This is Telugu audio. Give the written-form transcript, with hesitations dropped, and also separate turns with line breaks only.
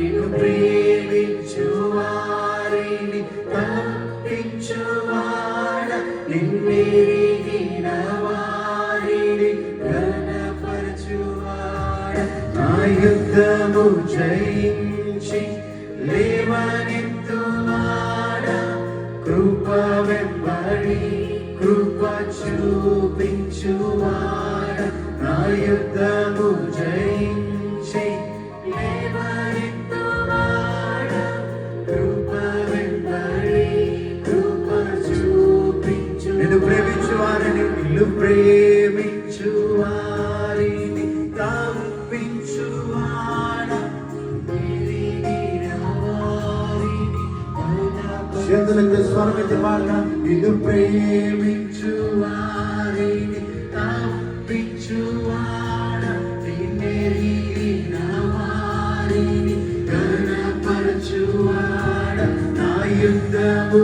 నిన్ను ప్రేమించు వారిని తప్పించువాడ, నిన్నెరిగిన వారిని ఘనపరచువాడ, నా యుద్ధము జయించి లేవనెత్తువాడ, కృప వెంబడి కృప చూపించువాడ, నా యుద్ధము జయించి లేవనెత్తువాడ, కృప వెంబడి కృప చూపించు. నిన్ను ప్రేమించు వారిని, నిన్ను ప్రేమించు వారిని తప్పించువాడ, చేతులకు స్వరమితి మాట, నిన్ను ప్రేమించు వారిని తప్పించువాడ, నిన్నెరిగిన వారిని ఘనపరచువాడ, నా యుద్ధము